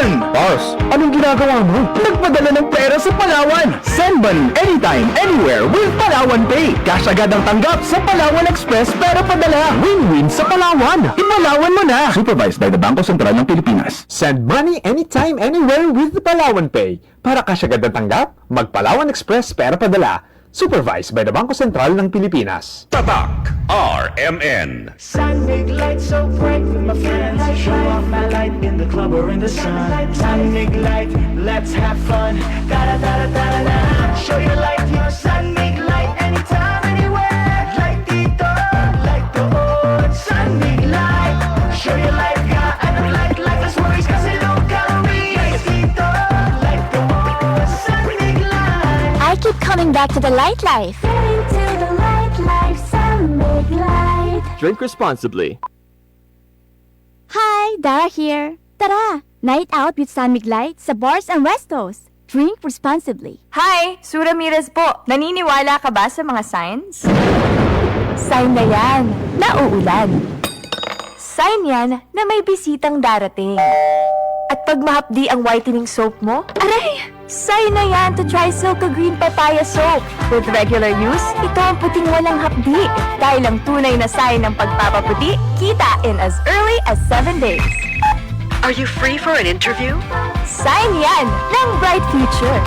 Palawan! Boss, anong ginagawa mo? Nagpadala ng pera sa Palawan! Send money anytime, anywhere with Palawan Pay! Cash agad ang tanggap sa Palawan Express pero padala! Win-win sa Palawan! Ipalawan mo na! Supervised by the Bangko Sentral ng Pilipinas. Send money anytime, anywhere with the Palawan Pay. Para cash agad ang tanggap, mag-Palawan Express pera padala. Supervised by the Bangko Sentral ng Pilipinas. Tatak RMN. Sunbig light so bright with my friends. Show off my light in the club or in the sun. Sunbig light, let's have fun. Da da da da da da. Show your light, your Sunbig light anytime, anywhere. Like dito, like doon. Sunbig light, show your light, yeah. Anong light, less worries kasi low calories. Dito, like doon. Sunbig light. I keep coming back to the light life. Getting to the light life, Sunbig light. Drink responsibly. Hi, Dara here. Tara, night out with Sunmig Light sa bars and restos. Drink responsibly. Hi! Sue Ramirez po. Naniniwala ka ba sa mga signs? Sign na yan, na uulan. Sign yan na may bisitang darating. At pag mahapdi ang whitening soap mo, aray! Sign na yan to try Silka Green Papaya Soap. With regular use, ito ang puting walang hapdi. Dahil ang tunay na sign ng pagpapaputi, kita in as early as 7 days. Are you free for an interview? Sign yan ng Bright Future.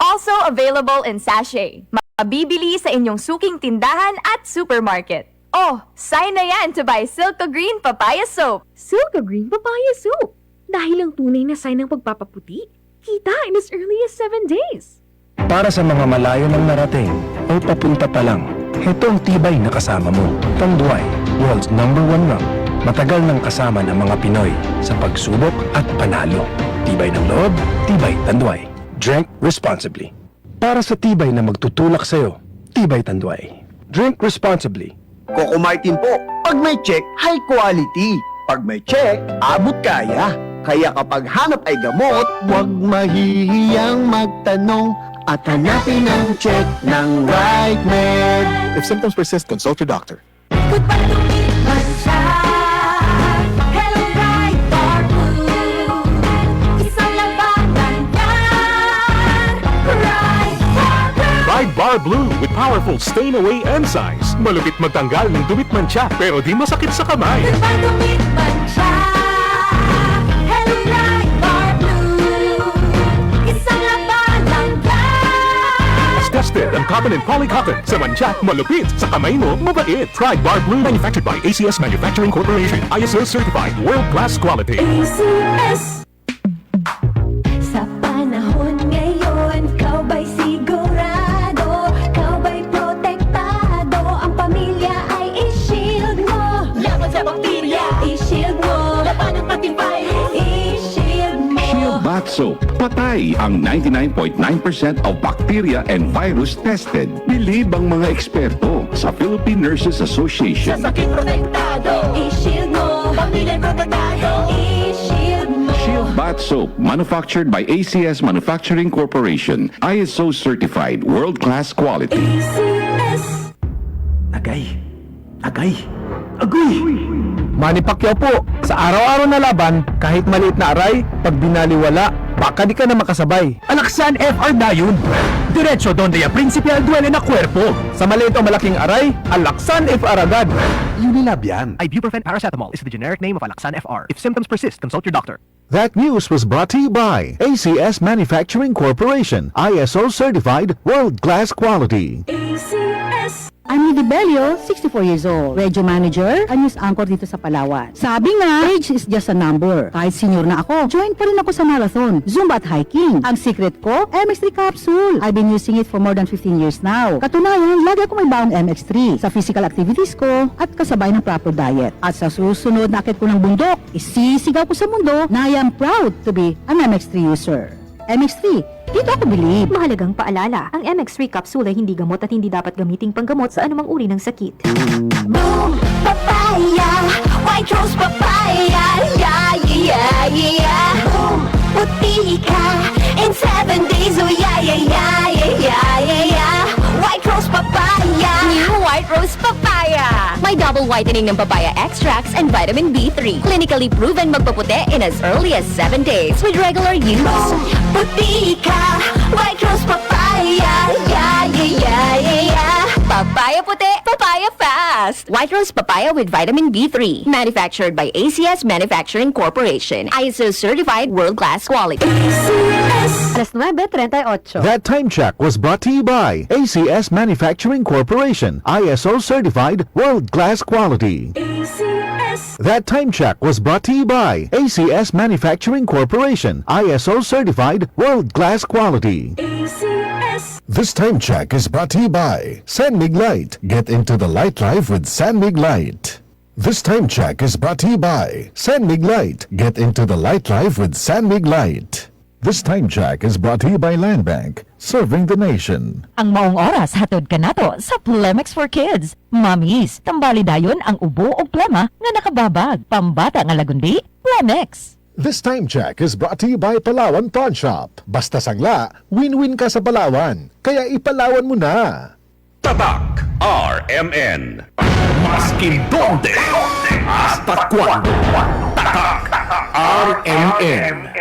Also available in sachet. Mabibili sa inyong suking tindahan at supermarket. Oh, sign na yan to buy Silka Green Papaya Soap. Silka Green Papaya Soap. Dahil ang tunay na sign ng pagpapaputi, kita in as early as 7 days. Para sa mga malayo ng narating o papunta pa lang, ito ang tibay na kasama mo. Tanduay, world's #1 rum. Matagal nang kasama ng mga Pinoy sa pagsubok at panalo. Tibay ng loob, tibay Tanduay. Drink responsibly. Para sa tibay na magtutulak sa'yo, tibay Tanduay. Drink responsibly. Coco Martin po. Pag may check, high quality. Pag may check, abot kaya. Kaya kapag hanap ay gamot, huwag mahihiyang magtanong at hanapin ang check ng right med. If symptoms persist, consult your doctor. Goodbye to me, Mancha. Hello, bright bar blue. Isang labanan yan. Bright bar blue. Ride Bar Blue with powerful stain-away enzymes. Malupit magtanggal ng dumit mancha pero di masakit sa kamay. Goodbye to me, Mancha. Hello, bright bar blue. Isang labanan yan. As tested ang cotton and polycotton. Sa mancha, malupit. Sa kamay mo, mabait. Ride Bar Blue manufactured by ACS Manufacturing Corporation. ISO certified world-class quality. ACS. Sa panahon ngayon, kau ba'y sigurado? Kau ba'y protektado? Ang pamilya ay i-shield mo. Laban sa bakterya, i-shield mo. Laban ng pating virus, i-shield mo. Shield Bath Soap. Patay ang 99.9% of bacteria and virus tested. Believe ang mga eksperto sa Philippine Nurses Sa Association. sakit protektado, i-shield mo. Pamilya protektado, i-shield mo. Shield Bath Soap, manufactured by ACS Manufacturing Corporation. ISO certified world-class quality. ACS. Agay. Agay. Agoy! Manny Pacquiao po, sa araw-araw na laban, kahit maliit na aray, pag binaliwala, baka di ka na makasabay. Alaksan FR Dayon. Diretso donde ya principal duele na cuerpo. Sa maliit o malaking aray, Alaksan FR agad. Unilab yan. Ibuprofen paracetamol is the generic name of Alaksan FR. If symptoms persist, consult your doctor. That news was brought to you by ACS Manufacturing Corporation. ISO certified world-class quality. ACS. I'm Lily Bello, 64 years old. Radio manager, a news anchor dito sa Palawan. Sabi nga, age is just a number. Kahit senior na ako, join pa rin ako sa marathon, Zumba at hiking. Ang secret ko, MX3 capsule. I've been using it for more than 15 years now. Katunayan, lagi ako may baong MX3 sa physical activities ko at kasabay ng proper diet. At sa susunod na akit ko ng bundok, isisigaw ko sa mundo na I am proud to be an MX3 user. MX3, dito ako believe. Mahalagang paalala, ang MX3 capsule ay hindi gamot at hindi dapat gamiting panggamot sa anumang uri ng sakit. Boom, papaya, white rose papaya, yeah, yeah, yeah. Boom, puti ka in 7 days, oh yeah, yeah, yeah, yeah, yeah, yeah, yeah. White rose papaya, New White Rose Papaya. May double whitening ng papaya extracts and vitamin B3. Clinically proven magpaputi in as early as 7 days with regular use. Puti ka, White Rose Papaya. Yeah, yeah, yeah, yeah, yeah. Papaya puti, papaya fast. White Rose Papaya with vitamin B3. Manufactured by ACS Manufacturing Corporation. ISO certified world-class quality. Alas 9:38. That time check was brought to you by ACS Manufacturing Corporation, ISO certified world-class quality. That time check was brought to you by ACS Manufacturing Corporation, ISO certified world-class quality. This time check is brought to you by San Mig Light. Get into the light life with San Mig Light. This time check is brought to you by San Mig Light. Get into the light life with San Mig Light. This time check is brought to you by Land Bank, serving the nation. Ang maong oras hatod ka nato sa Plemex for Kids. Mamis, tambali dayon ang ubo o plema nga nakababag. Pambata nga lagundi, Plemex. This time check is brought to you by Palawan Pawn Shop. Basta sangla, win-win ka sa Palawan. Kaya ipalawan mo na. Tatak RMN. Maskin donde hasta cuando. Tatak RMN.